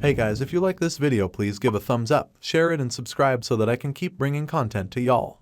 Hey guys, if you like this video, please give a thumbs up, share it and subscribe so that I can keep bringing content to y'all.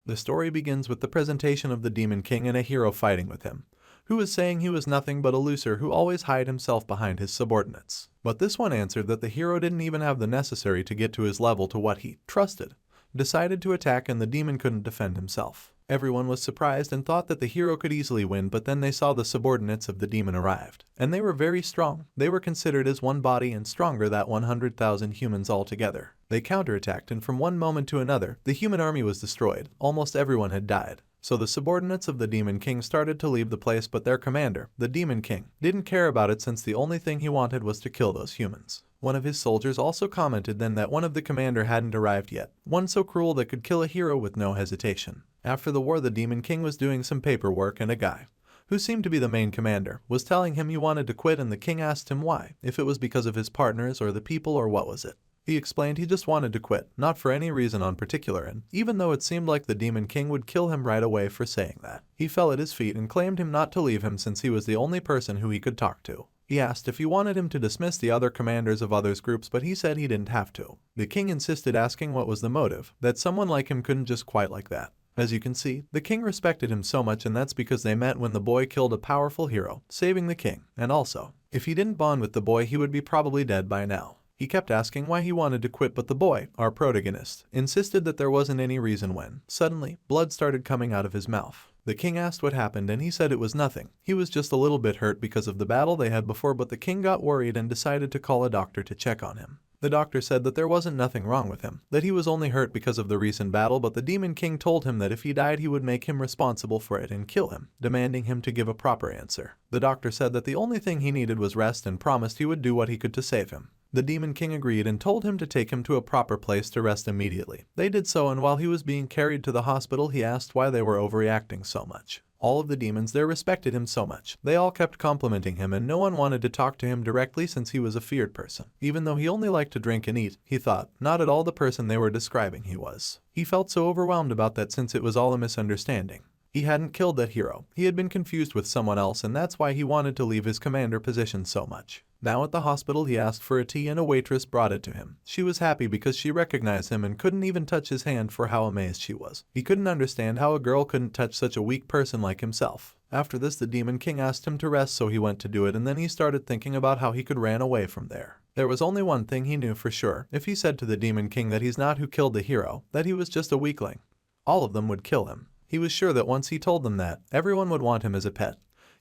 The story begins with the presentation of the Demon King and a hero fighting with him, who was saying he was nothing but a loser who always hid himself behind his subordinates. But this one answered that the hero didn't even have the necessary to get to his level to what he trusted, decided to attack, and the demon couldn't defend himself. Everyone was surprised and thought that the hero could easily win, but then they saw the subordinates of the demon arrived. And they were very strong. They were considered as one body and stronger than 100,000 humans altogether. They counterattacked, and from one moment to another, the human army was destroyed. Almost everyone had died. So the subordinates of the Demon King started to leave the place, but their commander, the Demon King, didn't care about it since the only thing he wanted was to kill those humans. One of his soldiers also commented then that one of the commander hadn't arrived yet, one so cruel that could kill a hero with no hesitation. After the war, the Demon King was doing some paperwork and a guy, who seemed to be the main commander, was telling him he wanted to quit, and the king asked him why, if it was because of his partners or the people or what was it. He explained he just wanted to quit, not for any reason on particular, and even though it seemed like the Demon King would kill him right away for saying that, he fell at his feet and claimed him not to leave him since he was the only person who he could talk to. He asked if he wanted him to dismiss the other commanders of others groups, but he said he didn't have to. The king insisted, asking what was the motive, that someone like him couldn't just quit like that. As you can see, the king respected him so much, and that's because they met when the boy killed a powerful hero, saving the king, and also, if he didn't bond with the boy he would be probably dead by now. He kept asking why he wanted to quit, but the boy, our protagonist, insisted that there wasn't any reason when, suddenly, blood started coming out of his mouth. The king asked what happened, and he said it was nothing. He was just a little bit hurt because of the battle they had before, but the king got worried and decided to call a doctor to check on him. The doctor said that there wasn't nothing wrong with him, that he was only hurt because of the recent battle, but the Demon King told him that if he died he would make him responsible for it and kill him, demanding him to give a proper answer. The doctor said that the only thing he needed was rest and promised he would do what he could to save him. The Demon King agreed and told him to take him to a proper place to rest immediately. They did so, and while he was being carried to the hospital he asked why they were overreacting so much. All of the demons there respected him so much. They all kept complimenting him, and no one wanted to talk to him directly since he was a feared person. Even though he only liked to drink and eat, he thought not at all the person they were describing he was. He felt so overwhelmed about that since it was all a misunderstanding. He hadn't killed that hero. He had been confused with someone else, and that's why he wanted to leave his commander position so much. Now at the hospital he asked for a tea and a waitress brought it to him. She was happy because she recognized him and couldn't even touch his hand for how amazed she was. He couldn't understand how a girl couldn't touch such a weak person like himself. After this the Demon King asked him to rest, so he went to do it, and then he started thinking about how he could run away from there. There was only one thing he knew for sure. If he said to the Demon King that he's not who killed the hero, that he was just a weakling, all of them would kill him. He was sure that once he told them that, everyone would want him as a pet.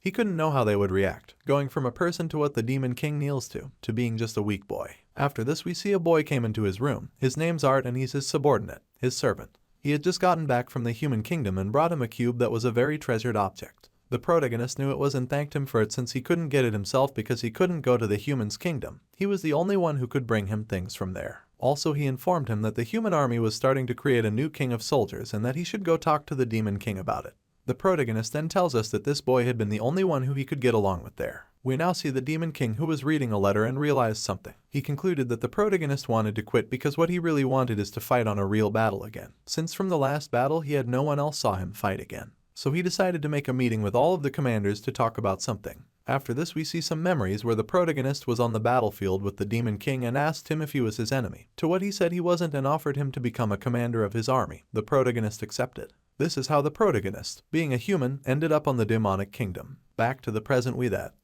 He couldn't know how they would react, going from a person to what the Demon King kneels to being just a weak boy. After this we see a boy came into his room. His name's Art, and he's his subordinate, his servant. He had just gotten back from the human kingdom and brought him a cube that was a very treasured object. The protagonist knew it was and thanked him for it since he couldn't get it himself because he couldn't go to the human's kingdom. He was the only one who could bring him things from there. Also he informed him that the human army was starting to create a new king of soldiers and that he should go talk to the Demon King about it. The protagonist then tells us that this boy had been the only one who he could get along with there. We now see the Demon King, who was reading a letter and realized something. He concluded that the protagonist wanted to quit because what he really wanted is to fight on a real battle again, since from the last battle he had no one else saw him fight again. So he decided to make a meeting with all of the commanders to talk about something. After this we see some memories where the protagonist was on the battlefield with the Demon King and asked him if he was his enemy, to what he said he wasn't, and offered him to become a commander of his army. The protagonist accepted. This is how the protagonist, being a human, ended up on the demonic kingdom. Back to the present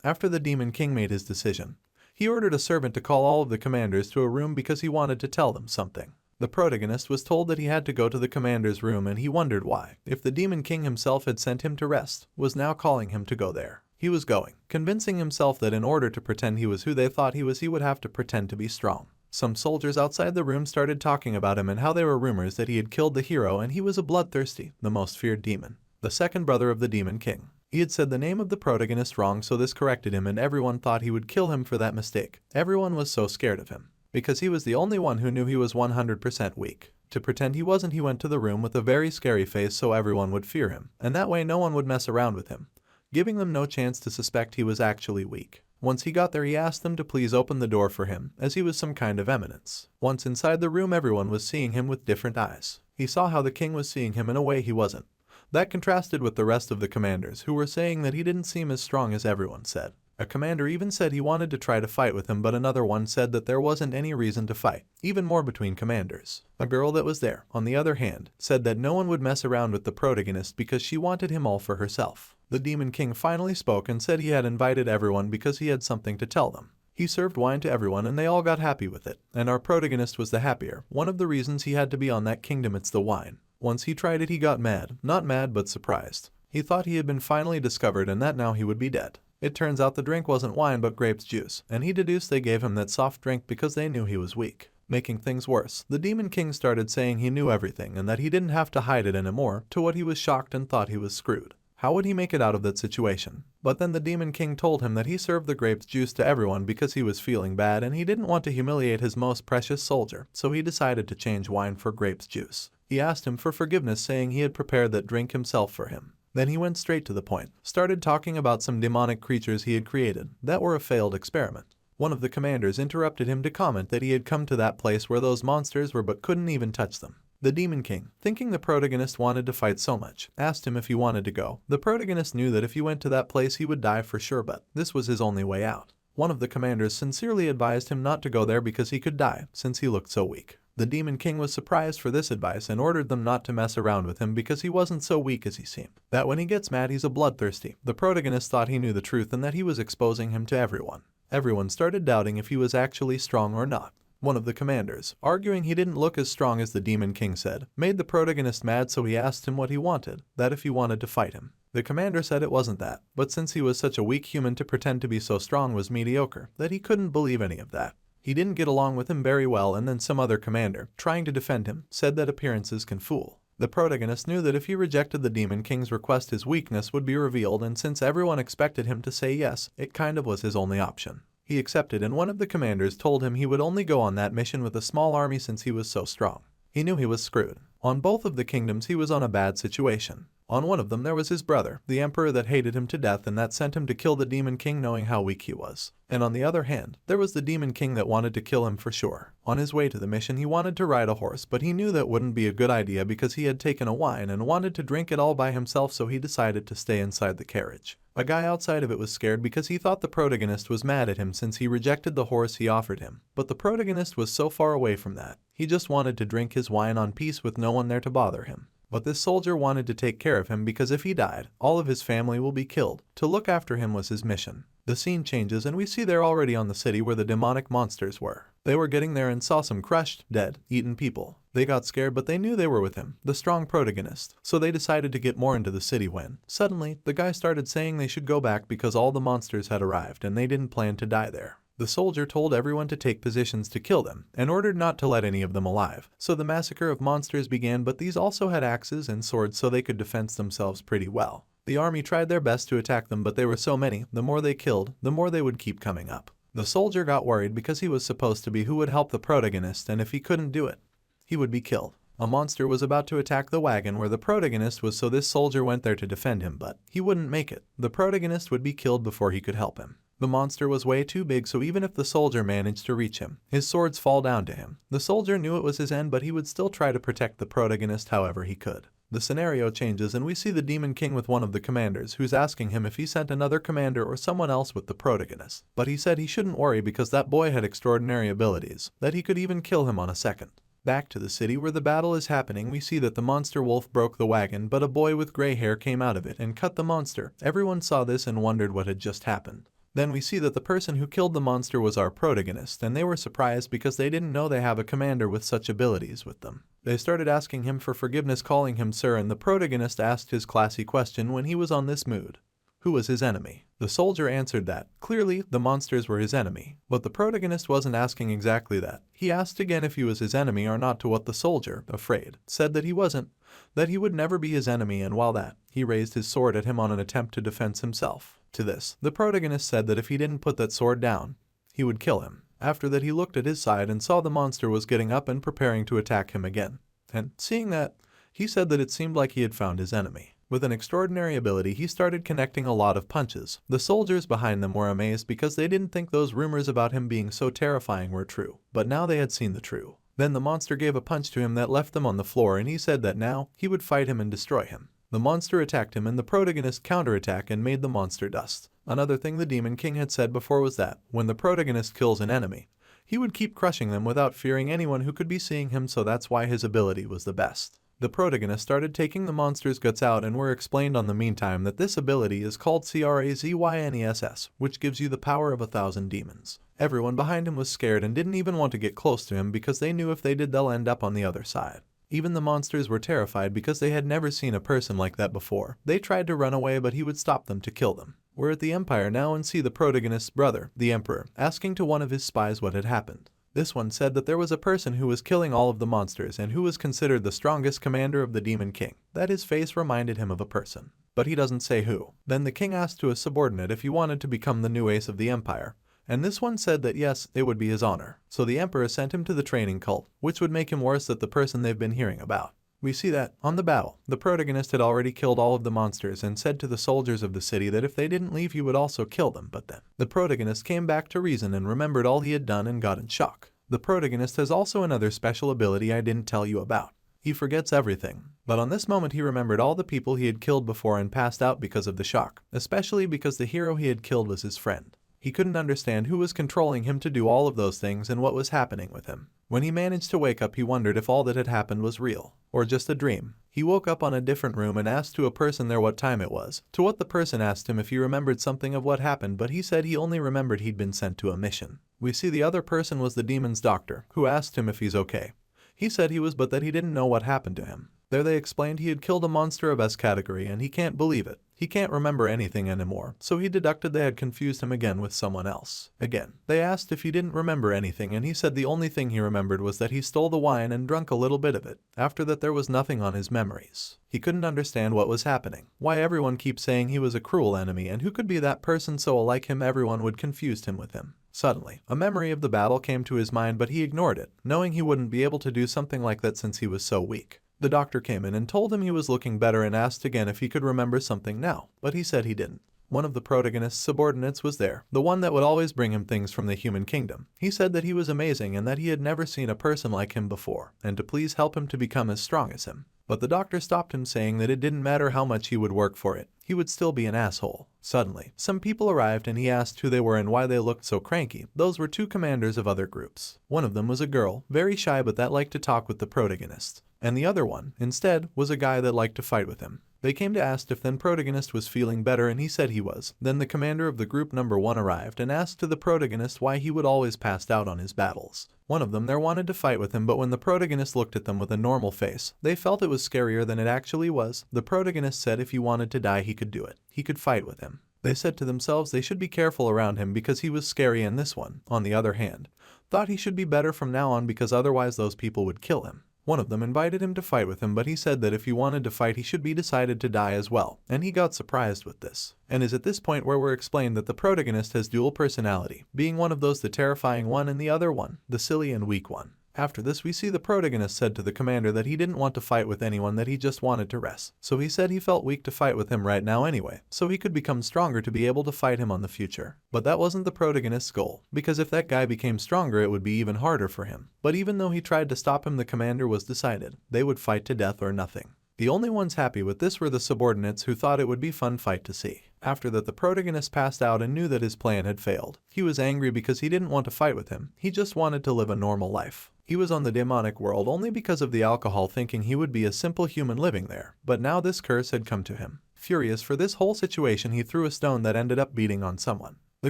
after the Demon King made his decision, he ordered a servant to call all of the commanders to a room because he wanted to tell them something. The protagonist was told that he had to go to the commander's room, and he wondered why, if the Demon King himself had sent him to rest, was now calling him to go there. He was going, convincing himself that in order to pretend he was who they thought he was, he would have to pretend to be strong. Some soldiers outside the room started talking about him and how there were rumors that he had killed the hero, and he was a bloodthirsty, the most feared demon, the second brother of the Demon King. He had said the name of the protagonist wrong, so this corrected him, and everyone thought he would kill him for that mistake. Everyone was so scared of him, because he was the only one who knew he was 100% weak. To pretend he wasn't, he went to the room with a very scary face so everyone would fear him, and that way no one would mess around with him, giving them no chance to suspect he was actually weak. Once he got there he asked them to please open the door for him, as he was some kind of eminence. Once inside the room everyone was seeing him with different eyes. He saw how the king was seeing him in a way he wasn't. That contrasted with the rest of the commanders, who were saying that he didn't seem as strong as everyone said. A commander even said he wanted to try to fight with him, but another one said that there wasn't any reason to fight, even more between commanders. A girl that was there, on the other hand, said that no one would mess around with the protagonist because she wanted him all for herself. The Demon King finally spoke and said he had invited everyone because he had something to tell them. He served wine to everyone and they all got happy with it, and our protagonist was the happier. One of the reasons he had to be on that kingdom, it's the wine. Once he tried it, he got mad. Not mad, but surprised. He thought he had been finally discovered and that now he would be dead. It turns out the drink wasn't wine but grapes juice, and he deduced they gave him that soft drink because they knew he was weak. Making things worse, the Demon King started saying he knew everything and that he didn't have to hide it anymore, to what he was shocked and thought he was screwed. How would he make it out of that situation? But then the Demon King told him that he served the grapes juice to everyone because he was feeling bad and he didn't want to humiliate his most precious soldier, so he decided to change wine for grapes juice. He asked him for forgiveness, saying he had prepared that drink himself for him. Then he went straight to the point, started talking about some demonic creatures he had created that were a failed experiment. One of the commanders interrupted him to comment that he had come to that place where those monsters were but couldn't even touch them. The Demon King, thinking the protagonist wanted to fight so much, asked him if he wanted to go. The protagonist knew that if he went to that place he would die for sure, but this was his only way out. One of the commanders sincerely advised him not to go there because he could die, since he looked so weak. The Demon King was surprised for this advice and ordered them not to mess around with him because he wasn't so weak as he seemed. That when he gets mad he's a bloodthirsty. The protagonist thought he knew the truth and that he was exposing him to everyone. Everyone started doubting if he was actually strong or not. One of the commanders, arguing he didn't look as strong as the Demon King said, made the protagonist mad, so he asked him what he wanted, that if he wanted to fight him. The commander said it wasn't that, but since he was such a weak human, to pretend to be so strong was mediocre, that he couldn't believe any of that. He didn't get along with him very well, and then some other commander, trying to defend him, said that appearances can fool. The protagonist knew that if he rejected the Demon King's request his weakness would be revealed, and since everyone expected him to say yes, it kind of was his only option. He accepted, and one of the commanders told him he would only go on that mission with a small army since he was so strong. He knew he was screwed. On both of the kingdoms he was on a bad situation. On one of them there was his brother, the emperor, that hated him to death and that sent him to kill the Demon King knowing how weak he was. And on the other hand, there was the Demon King that wanted to kill him for sure. On his way to the mission he wanted to ride a horse, but he knew that wouldn't be a good idea because he had taken a wine and wanted to drink it all by himself, so he decided to stay inside the carriage. A guy outside of it was scared because he thought the protagonist was mad at him since he rejected the horse he offered him. But the protagonist was so far away from that. He just wanted to drink his wine on peace with no one there to bother him. But this soldier wanted to take care of him because if he died, all of his family will be killed. To look after him was his mission. The scene changes and we see they're already on the city where the demonic monsters were. They were getting there and saw some crushed, dead, eaten people. They got scared, but they knew they were with him, the strong protagonist, so they decided to get more into the city when, suddenly, the guy started saying they should go back because all the monsters had arrived and they didn't plan to die there. The soldier told everyone to take positions to kill them and ordered not to let any of them alive. So the massacre of monsters began, but these also had axes and swords so they could defend themselves pretty well. The army tried their best to attack them, but they were so many, the more they killed, the more they would keep coming up. The soldier got worried because he was supposed to be who would help the protagonist, and if he couldn't do it, he would be killed. A monster was about to attack the wagon where the protagonist was, so this soldier went there to defend him, but he wouldn't make it. The protagonist would be killed before he could help him. The monster was way too big, so even if the soldier managed to reach him, his swords fall down to him. The soldier knew it was his end, but he would still try to protect the protagonist however he could. The scenario changes and we see the Demon King with one of the commanders who's asking him if he sent another commander or someone else with the protagonist. But he said he shouldn't worry because that boy had extraordinary abilities, that he could even kill him on a second. Back to the city where the battle is happening, we see that the monster wolf broke the wagon, but a boy with gray hair came out of it and cut the monster. Everyone saw this and wondered what had just happened. Then we see that the person who killed the monster was our protagonist, and they were surprised because they didn't know they have a commander with such abilities with them. They started asking him for forgiveness, calling him sir, and the protagonist asked his classy question when he was on this mood. Who was his enemy? The soldier answered that, clearly, the monsters were his enemy. But the protagonist wasn't asking exactly that. He asked again if he was his enemy or not, to what the soldier, afraid, said that he wasn't, that he would never be his enemy, and while that, he raised his sword at him on an attempt to defend himself. To this, the protagonist said that if he didn't put that sword down, he would kill him. After that he looked at his side and saw the monster was getting up and preparing to attack him again. And, seeing that, he said that it seemed like he had found his enemy. With an extraordinary ability he started connecting a lot of punches. The soldiers behind them were amazed because they didn't think those rumors about him being so terrifying were true. But now they had seen the true. Then the monster gave a punch to him that left them on the floor, and he said that now he would fight him and destroy him. The monster attacked him and the protagonist counterattacked and made the monster dust. Another thing the Demon King had said before was that, when the protagonist kills an enemy, he would keep crushing them without fearing anyone who could be seeing him, so that's why his ability was the best. The protagonist started taking the monster's guts out and were explained on the meantime that this ability is called Crazynyss, which gives you the power of 1,000 demons. Everyone behind him was scared and didn't even want to get close to him because they knew if they did they'll end up on the other side. Even the monsters were terrified because they had never seen a person like that before. They tried to run away, but he would stop them to kill them. We're at the Empire now and see the protagonist's brother, the Emperor, asking to one of his spies what had happened. This one said that there was a person who was killing all of the monsters and who was considered the strongest commander of the Demon King, that his face reminded him of a person. But he doesn't say who. Then the king asked to a subordinate if he wanted to become the new ace of the empire, and this one said that yes, it would be his honor. So the emperor sent him to the training cult, which would make him worse than the person they've been hearing about. We see that, on the battle, the protagonist had already killed all of the monsters and said to the soldiers of the city that if they didn't leave he would also kill them, but then the protagonist came back to reason and remembered all he had done and got in shock. The protagonist has also another special ability I didn't tell you about. He forgets everything. But on this moment he remembered all the people he had killed before and passed out because of the shock, especially because the hero he had killed was his friend. He couldn't understand who was controlling him to do all of those things and what was happening with him. When he managed to wake up he wondered if all that had happened was real, or just a dream. He woke up on a different room and asked to a person there what time it was, to what the person asked him if he remembered something of what happened, but he said he only remembered he'd been sent to a mission. We see the other person was the demon's doctor, who asked him if he's okay. He said he was, but that he didn't know what happened to him. There they explained he had killed a monster of S category and he can't believe it. He can't remember anything anymore, so he deducted they had confused him again with someone else. Again, they asked if he didn't remember anything and he said the only thing he remembered was that he stole the wine and drunk a little bit of it. After that there was nothing on his memories. He couldn't understand what was happening, why everyone keeps saying he was a cruel enemy and who could be that person so like him everyone would confuse him with him. Suddenly, a memory of the battle came to his mind but he ignored it, knowing he wouldn't be able to do something like that since he was so weak. The doctor came in and told him he was looking better and asked again if he could remember something now, but he said he didn't. One of the protagonist's subordinates was there, the one that would always bring him things from the human kingdom. He said that he was amazing and that he had never seen a person like him before, and to please help him to become as strong as him. But the doctor stopped him saying that it didn't matter how much he would work for it, he would still be an asshole. Suddenly, some people arrived and he asked who they were and why they looked so cranky. Those were two commanders of other groups. One of them was a girl, very shy but that liked to talk with the protagonist. And the other one, instead, was a guy that liked to fight with him. They came to ask if then protagonist was feeling better and he said he was. Then the commander of the group number 1 arrived and asked to the protagonist why he would always pass out on his battles. One of them there wanted to fight with him, but when the protagonist looked at them with a normal face, they felt it was scarier than it actually was. The protagonist said if he wanted to die he could do it. He could fight with him. They said to themselves they should be careful around him because he was scary, and this one, on the other hand, thought he should be better from now on because otherwise those people would kill him. One of them invited him to fight with him, but he said that if he wanted to fight he should be decided to die as well, and he got surprised with this. And is at this point where we're explained that the protagonist has dual personality, being one of those the terrifying one and the other one, the silly and weak one. After this we see the protagonist said to the commander that he didn't want to fight with anyone, that he just wanted to rest. So he said he felt weak to fight with him right now anyway, so he could become stronger to be able to fight him on the future. But that wasn't the protagonist's goal, because if that guy became stronger it would be even harder for him. But even though he tried to stop him, the commander was decided. They would fight to death or nothing. The only ones happy with this were the subordinates, who thought it would be fun fight to see. After that the protagonist passed out and knew that his plan had failed. He was angry because he didn't want to fight with him, he just wanted to live a normal life. He was on the demonic world only because of the alcohol, thinking he would be a simple human living there, but now this curse had come to him. Furious for this whole situation he threw a stone that ended up beating on someone. The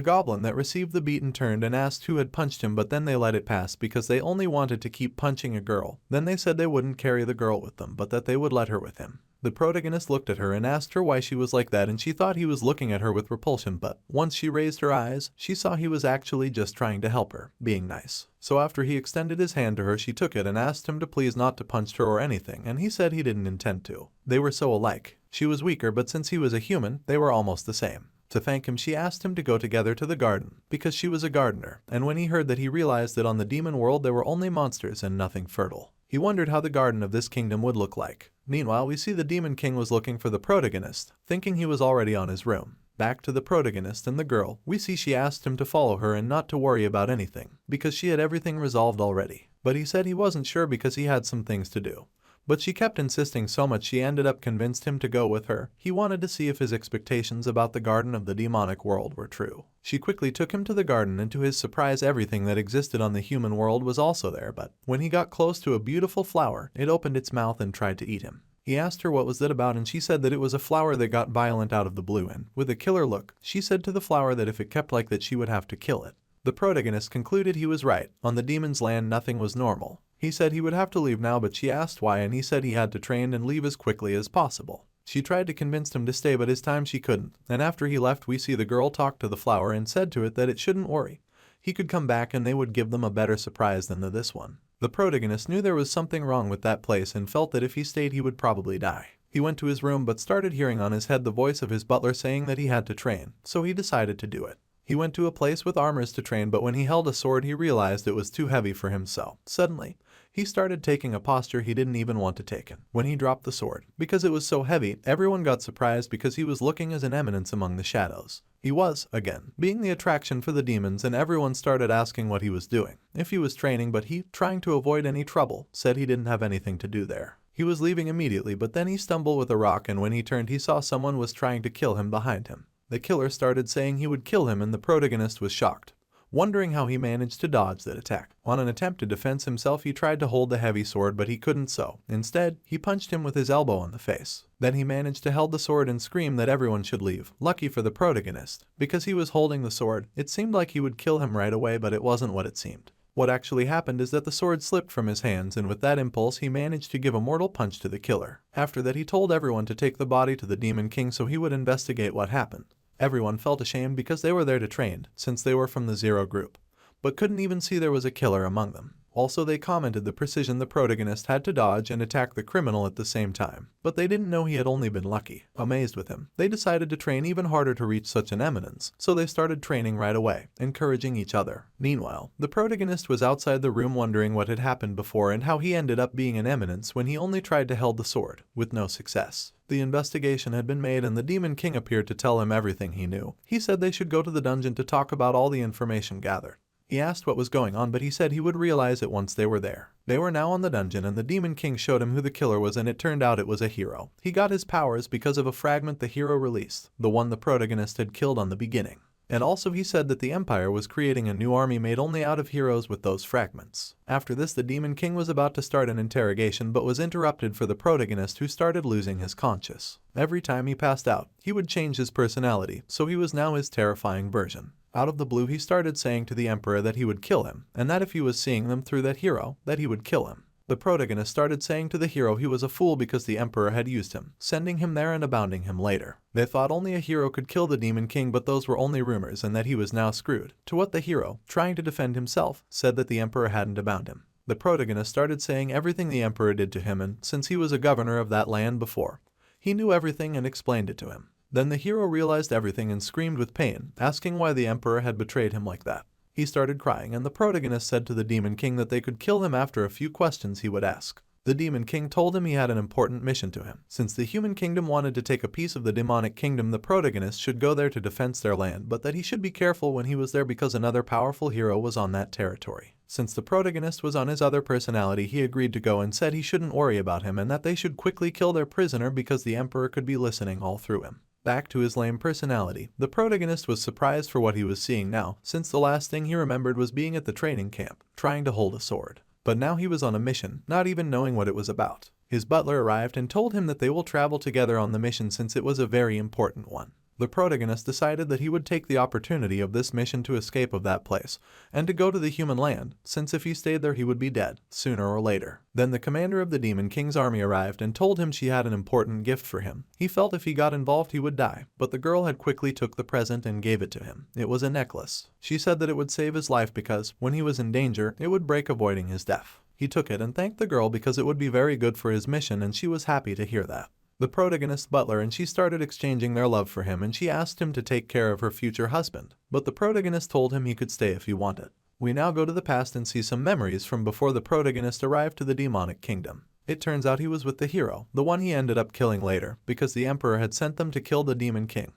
goblin that received the beating turned and asked who had punched him, but then they let it pass because they only wanted to keep punching a girl. Then they said they wouldn't carry the girl with them, but that they would let her with him. The protagonist looked at her and asked her why she was like that, and she thought he was looking at her with repulsion, but once she raised her eyes, she saw he was actually just trying to help her, being nice. So after he extended his hand to her, she took it and asked him to please not to punch her or anything, and he said he didn't intend to. They were so alike. She was weaker, but since he was a human, they were almost the same. To thank him, she asked him to go together to the garden, because she was a gardener, and when he heard that he realized that on the demon world there were only monsters and nothing fertile. He wondered how the garden of this kingdom would look like. Meanwhile, we see the Demon King was looking for the protagonist, thinking he was already on his room. Back to the protagonist and the girl, we see she asked him to follow her and not to worry about anything, because she had everything resolved already. But he said he wasn't sure because he had some things to do. But she kept insisting so much she ended up convinced him to go with her. He wanted to see if his expectations about the garden of the demonic world were true. She quickly took him to the garden, and to his surprise everything that existed on the human world was also there, but when he got close to a beautiful flower, it opened its mouth and tried to eat him. He asked her what was that about, and she said that it was a flower that got violent out of the blue, and with a killer look, she said to the flower that if it kept like that she would have to kill it. The protagonist concluded he was right. On the demon's land nothing was normal. He said he would have to leave now, but she asked why, and he said he had to train and leave as quickly as possible. She tried to convince him to stay, but this time she couldn't, and after he left we see the girl talk to the flower and said to it that it shouldn't worry. He could come back and they would give them a better surprise than this one. The protagonist knew there was something wrong with that place and felt that if he stayed he would probably die. He went to his room but started hearing on his head the voice of his butler saying that he had to train, so he decided to do it. He went to a place with armors to train, but when he held a sword he realized it was too heavy for him, so suddenly he started taking a posture he didn't even want to take. When he dropped the sword, because it was so heavy, everyone got surprised because he was looking as an eminence among the shadows. He was, again, being the attraction for the demons, and everyone started asking what he was doing, if he was training, but he, trying to avoid any trouble, said he didn't have anything to do there. He was leaving immediately, but then he stumbled with a rock, and when he turned he saw someone was trying to kill him behind him. The killer started saying he would kill him, and the protagonist was shocked, wondering how he managed to dodge that attack. On an attempt to defend himself he tried to hold the heavy sword, but he couldn't, so instead he punched him with his elbow on the face. Then he managed to hold the sword and scream that everyone should leave. Lucky for the protagonist, because he was holding the sword, it seemed like he would kill him right away, but it wasn't what it seemed. What actually happened is that the sword slipped from his hands, and with that impulse he managed to give a mortal punch to the killer. After that he told everyone to take the body to the Demon King so he would investigate what happened. Everyone felt ashamed because they were there to train, since they were from the Zero group, but couldn't even see there was a killer among them. Also they commented the precision the protagonist had to dodge and attack the criminal at the same time, but they didn't know he had only been lucky. Amazed with him, they decided to train even harder to reach such an eminence, so they started training right away, encouraging each other. Meanwhile, the protagonist was outside the room wondering what had happened before and how he ended up being an eminence when he only tried to hold the sword, with no success. The investigation had been made and the Demon King appeared to tell him everything he knew. He said they should go to the dungeon to talk about all the information gathered. He asked what was going on, but he said he would realize it once they were there. They were now on the dungeon, and the Demon King showed him who the killer was, and it turned out it was a hero. He got his powers because of a fragment the hero released, the one the protagonist had killed on the beginning. And also he said that the Empire was creating a new army made only out of heroes with those fragments. After this the Demon King was about to start an interrogation but was interrupted for the protagonist, who started losing his conscience. Every time he passed out, he would change his personality, so he was now his terrifying version. Out of the blue he started saying to the Emperor that he would kill him, and that if he was seeing them through that hero, that he would kill him. The protagonist started saying to the hero he was a fool because the Emperor had used him, sending him there and abounding him later. They thought only a hero could kill the Demon King, but those were only rumors and that he was now screwed. To what the hero, trying to defend himself, said that the Emperor hadn't abound him. The protagonist started saying everything the Emperor did to him, and since he was a governor of that land before, he knew everything and explained it to him. Then the hero realized everything and screamed with pain, asking why the Emperor had betrayed him like that. He started crying, and the protagonist said to the Demon King that they could kill him after a few questions he would ask. The Demon King told him he had an important mission to him. Since the human kingdom wanted to take a piece of the demonic kingdom, the protagonist should go there to defend their land, but that he should be careful when he was there because another powerful hero was on that territory. Since the protagonist was on his other personality, he agreed to go and said he shouldn't worry about him and that they should quickly kill their prisoner because the Emperor could be listening all through him. Back to his lame personality, the protagonist was surprised for what he was seeing now, since the last thing he remembered was being at the training camp, trying to hold a sword. But now he was on a mission, not even knowing what it was about. His butler arrived and told him that they will travel together on the mission since it was a very important one. The protagonist decided that he would take the opportunity of this mission to escape of that place, and to go to the human land, since if he stayed there he would be dead, sooner or later. Then the commander of the Demon King's army arrived and told him she had an important gift for him. He felt if he got involved he would die, but the girl had quickly took the present and gave it to him. It was a necklace. She said that it would save his life because, when he was in danger, it would break, avoiding his death. He took it and thanked the girl because it would be very good for his mission, and she was happy to hear that. The protagonist's butler and she started exchanging their love for him, and she asked him to take care of her future husband, but the protagonist told him he could stay if he wanted. We now go to the past and see some memories from before the protagonist arrived to the demonic kingdom. It turns out he was with the hero, the one he ended up killing later, because the Emperor had sent them to kill the Demon King,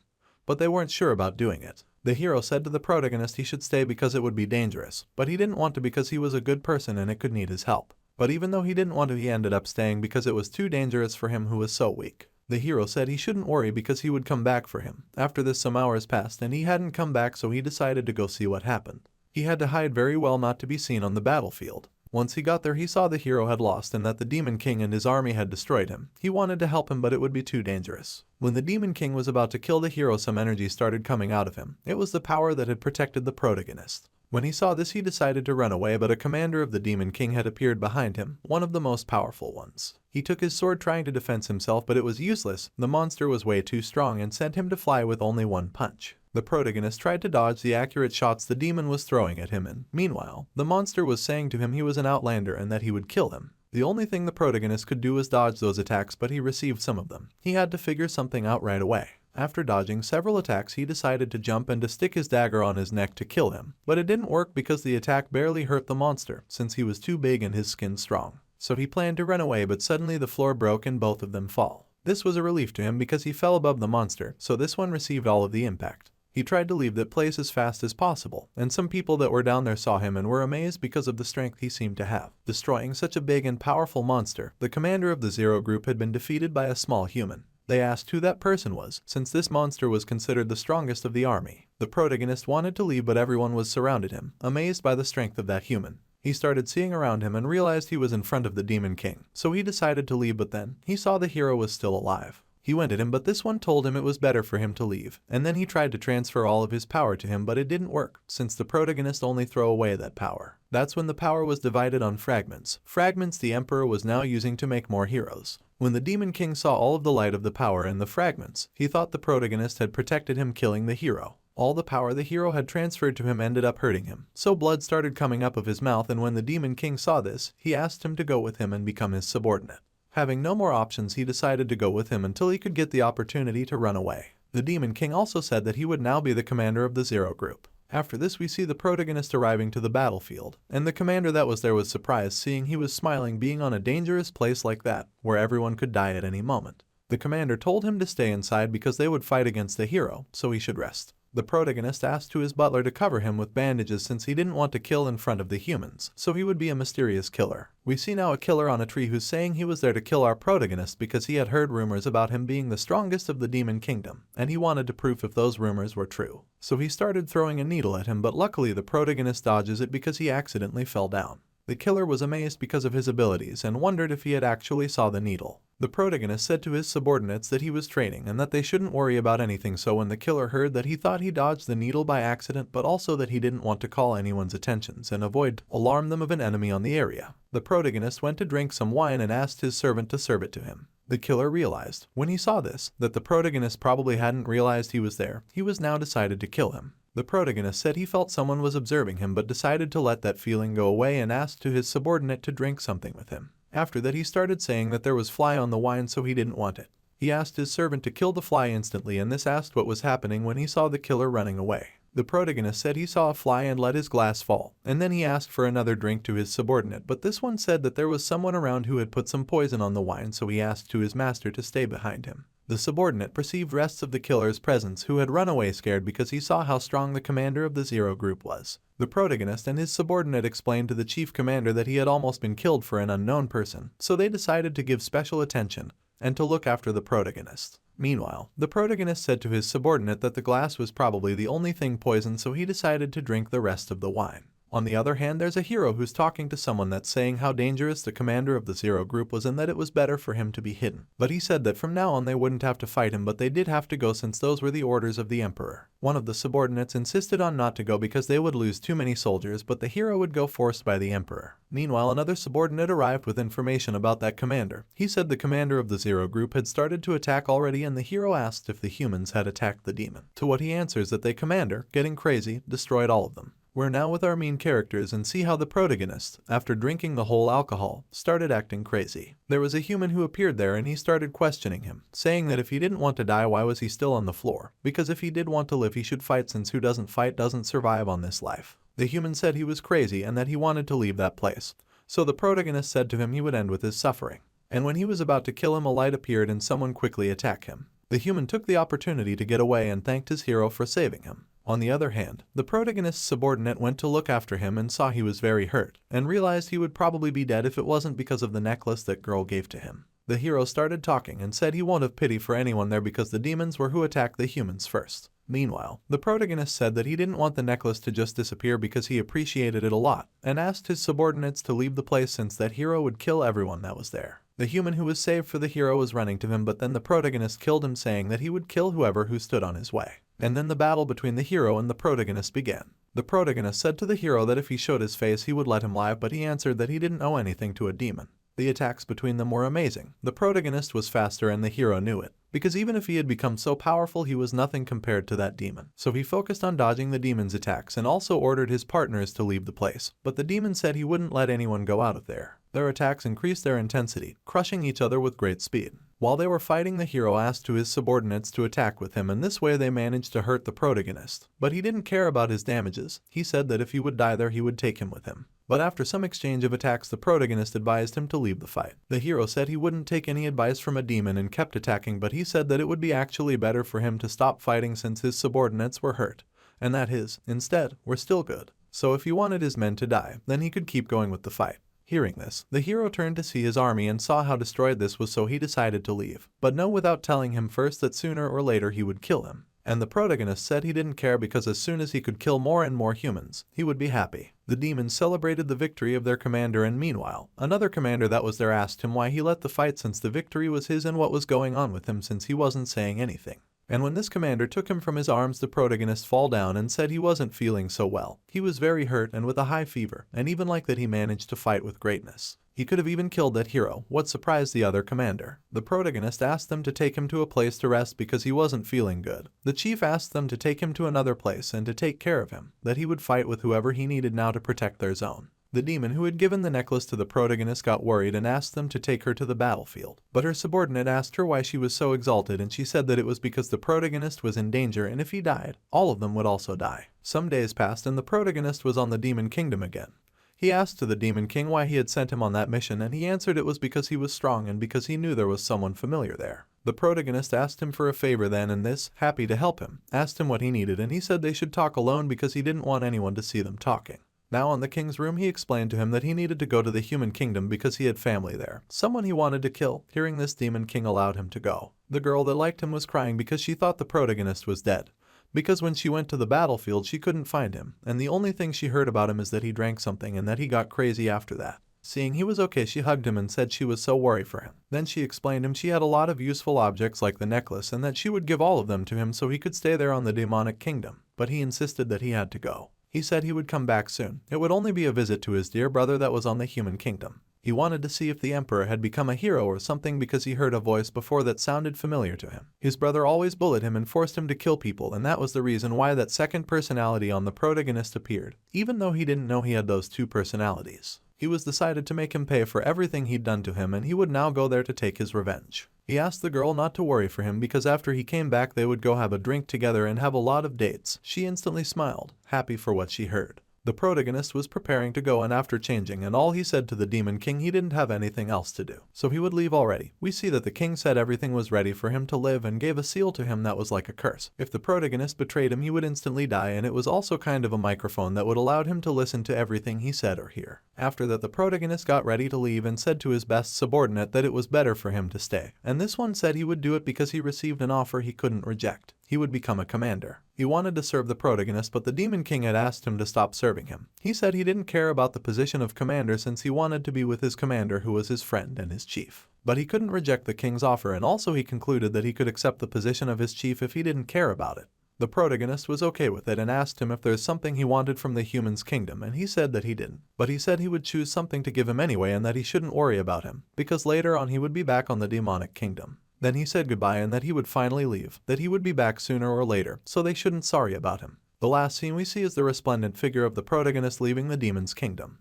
but they weren't sure about doing it. The hero said to the protagonist he should stay because it would be dangerous, but he didn't want to because he was a good person and it could need his help. But even though he didn't want to, he ended up staying because it was too dangerous for him who was so weak. The hero said he shouldn't worry because he would come back for him. After this, some hours passed and he hadn't come back, so he decided to go see what happened. He had to hide very well not to be seen on the battlefield. Once he got there, he saw the hero had lost and that the Demon King and his army had destroyed him. He wanted to help him, but it would be too dangerous. When the Demon King was about to kill the hero, some energy started coming out of him. It was the power that had protected the protagonist. When he saw this, he decided to run away, but a commander of the Demon King had appeared behind him, one of the most powerful ones. He took his sword trying to defend himself, but it was useless. The monster was way too strong and sent him to fly with only one punch. The protagonist tried to dodge the accurate shots the demon was throwing at him, and meanwhile, the monster was saying to him he was an outlander and that he would kill him. The only thing the protagonist could do was dodge those attacks, but he received some of them. He had to figure something out right away. After dodging several attacks, he decided to jump and to stick his dagger on his neck to kill him. But it didn't work because the attack barely hurt the monster, since he was too big and his skin strong. So he planned to run away, but suddenly the floor broke and both of them fall. This was a relief to him because he fell above the monster, so this one received all of the impact. He tried to leave that place as fast as possible, and some people that were down there saw him and were amazed because of the strength he seemed to have. Destroying such a big and powerful monster, the commander of the Zero Group had been defeated by a small human. They asked who that person was, since this monster was considered the strongest of the army. The protagonist wanted to leave, but everyone was surrounded him, amazed by the strength of that human. He started seeing around him and realized he was in front of the Demon King, so he decided to leave, but then he saw the hero was still alive. He went at him, but this one told him it was better for him to leave, and then he tried to transfer all of his power to him, but it didn't work, since the protagonist only threw away that power. That's when the power was divided on fragments. Fragments the Emperor was now using to make more heroes. When the Demon King saw all of the light of the power in the fragments, he thought the protagonist had protected him, killing the hero. All the power the hero had transferred to him ended up hurting him, so blood started coming up of his mouth, and when the Demon King saw this, he asked him to go with him and become his subordinate. Having no more options, he decided to go with him until he could get the opportunity to run away. The Demon King also said that he would now be the commander of the Zero Group. After this, we see the protagonist arriving to the battlefield, and the commander that was there was surprised seeing he was smiling, being on a dangerous place like that, where everyone could die at any moment. The commander told him to stay inside because they would fight against the hero, so he should rest. The protagonist asked to his butler to cover him with bandages since he didn't want to kill in front of the humans, so he would be a mysterious killer. We see now a killer on a tree who's saying he was there to kill our protagonist because he had heard rumors about him being the strongest of the Demon Kingdom, and he wanted to prove if those rumors were true. So he started throwing a needle at him, but luckily the protagonist dodges it because he accidentally fell down. The killer was amazed because of his abilities and wondered if he had actually saw the needle. The protagonist said to his subordinates that he was training and that they shouldn't worry about anything, so when the killer heard that, he thought he dodged the needle by accident, but also that he didn't want to call anyone's attentions and alarm them of an enemy on the area. The protagonist went to drink some wine and asked his servant to serve it to him. The killer realized, when he saw this, that the protagonist probably hadn't realized he was there. He was now decided to kill him. The protagonist said he felt someone was observing him, but decided to let that feeling go away and asked to his subordinate to drink something with him. After that, he started saying that there was fly on the wine, so he didn't want it. He asked his servant to kill the fly instantly, and this asked what was happening when he saw the killer running away. The protagonist said he saw a fly and let his glass fall, and then he asked for another drink to his subordinate, but this one said that there was someone around who had put some poison on the wine, so he asked to his master to stay behind him. The subordinate perceived rests of the killer's presence, who had run away scared because he saw how strong the commander of the Zero Group was. The protagonist and his subordinate explained to the chief commander that he had almost been killed for an unknown person, so they decided to give special attention and to look after the protagonist. Meanwhile, the protagonist said to his subordinate that the glass was probably the only thing poisoned, so he decided to drink the rest of the wine. On the other hand, there's a hero who's talking to someone that's saying how dangerous the commander of the Zero Group was and that it was better for him to be hidden. But he said that from now on they wouldn't have to fight him, but they did have to go since those were the orders of the Emperor. One of the subordinates insisted on not to go because they would lose too many soldiers, but the hero would go forced by the Emperor. Meanwhile, another subordinate arrived with information about that commander. He said the commander of the Zero Group had started to attack already, and the hero asked if the humans had attacked the demon. To what he answers that the commander, getting crazy, destroyed all of them. We're now with our main characters and see how the protagonist, after drinking the whole alcohol, started acting crazy. There was a human who appeared there and he started questioning him, saying that if he didn't want to die, why was he still on the floor? Because if he did want to live, he should fight, since who doesn't fight doesn't survive on this life. The human said he was crazy and that he wanted to leave that place. So the protagonist said to him he would end with his suffering. And when he was about to kill him, a light appeared and someone quickly attacked him. The human took the opportunity to get away and thanked his hero for saving him. On the other hand, the protagonist's subordinate went to look after him and saw he was very hurt, and realized he would probably be dead if it wasn't because of the necklace that girl gave to him. The hero started talking and said he won't have pity for anyone there because the demons were who attacked the humans first. Meanwhile, the protagonist said that he didn't want the necklace to just disappear because he appreciated it a lot, and asked his subordinates to leave the place since that hero would kill everyone that was there. The human who was saved for the hero was running to him, but then the protagonist killed him, saying that he would kill whoever who stood on his way. And then the battle between the hero and the protagonist began. The protagonist said to the hero that if he showed his face he would let him live, but he answered that he didn't owe anything to a demon. The attacks between them were amazing. The protagonist was faster and the hero knew it, because even if he had become so powerful he was nothing compared to that demon. So he focused on dodging the demon's attacks and also ordered his partners to leave the place. But the demon said he wouldn't let anyone go out of there. Their attacks increased their intensity, crushing each other with great speed. While they were fighting, the hero asked to his subordinates to attack with him, and this way they managed to hurt the protagonist. But he didn't care about his damages. He said that if he would die there he would take him with him. But after some exchange of attacks, the protagonist advised him to leave the fight. The hero said he wouldn't take any advice from a demon and kept attacking, but he said that it would be actually better for him to stop fighting since his subordinates were hurt, and that his, instead, were still good. So if he wanted his men to die, then he could keep going with the fight. Hearing this, the hero turned to see his army and saw how destroyed this was, so he decided to leave, but no, without telling him first that sooner or later he would kill him. And the protagonist said he didn't care because as soon as he could kill more and more humans, he would be happy. The demons celebrated the victory of their commander, and meanwhile, another commander that was there asked him why he let the fight since the victory was his and what was going on with him since he wasn't saying anything. And when this commander took him from his arms, the protagonist fell down and said he wasn't feeling so well. He was very hurt and with a high fever, and even like that he managed to fight with greatness. He could have even killed that hero, what surprised the other commander. The protagonist asked them to take him to a place to rest because he wasn't feeling good. The chief asked them to take him to another place and to take care of him, that he would fight with whoever he needed now to protect their zone. The demon who had given the necklace to the protagonist got worried and asked them to take her to the battlefield. But her subordinate asked her why she was so exalted, and she said that it was because the protagonist was in danger, and if he died, all of them would also die. Some days passed and the protagonist was on the demon kingdom again. He asked to the demon king why he had sent him on that mission, and he answered it was because he was strong and because he knew there was someone familiar there. The protagonist asked him for a favor then, and this, happy to help him, asked him what he needed, and he said they should talk alone because he didn't want anyone to see them talking. Now in the king's room he explained to him that he needed to go to the human kingdom because he had family there, someone he wanted to kill. Hearing this, demon king allowed him to go. The girl that liked him was crying because she thought the protagonist was dead, because when she went to the battlefield she couldn't find him, and the only thing she heard about him is that he drank something and that he got crazy after that. Seeing he was okay, she hugged him and said she was so worried for him. Then she explained him she had a lot of useful objects like the necklace and that she would give all of them to him so he could stay there on the demonic kingdom, but he insisted that he had to go. He said he would come back soon. It would only be a visit to his dear brother that was on the human kingdom. He wanted to see if the emperor had become a hero or something because he heard a voice before that sounded familiar to him. His brother always bullied him and forced him to kill people, and that was the reason why that second personality on the protagonist appeared, even though he didn't know he had those two personalities. He was decided to make him pay for everything he'd done to him, and he would now go there to take his revenge. He asked the girl not to worry for him because after he came back they would go have a drink together and have a lot of dates. She instantly smiled, happy for what she heard. The protagonist was preparing to go, and after changing and all, he said to the demon king he didn't have anything else to do, so he would leave already. We see that the king said everything was ready for him to live and gave a seal to him that was like a curse. If the protagonist betrayed him he would instantly die, and it was also kind of a microphone that would allow him to listen to everything he said or hear. After that, the protagonist got ready to leave and said to his best subordinate that it was better for him to stay, and this one said he would do it because he received an offer he couldn't reject. He would become a commander. He wanted to serve the protagonist, but the demon king had asked him to stop serving him. He said he didn't care about the position of commander since he wanted to be with his commander who was his friend and his chief. But he couldn't reject the king's offer, and also he concluded that he could accept the position of his chief if he didn't care about it. The protagonist was okay with it and asked him if there's something he wanted from the human's kingdom, and he said that he didn't. But he said he would choose something to give him anyway and that he shouldn't worry about him, because later on he would be back on the demonic kingdom. Then he said goodbye and that he would finally leave, that he would be back sooner or later, so they shouldn't sorry about him. The last scene we see is the resplendent figure of the protagonist leaving the demon's kingdom.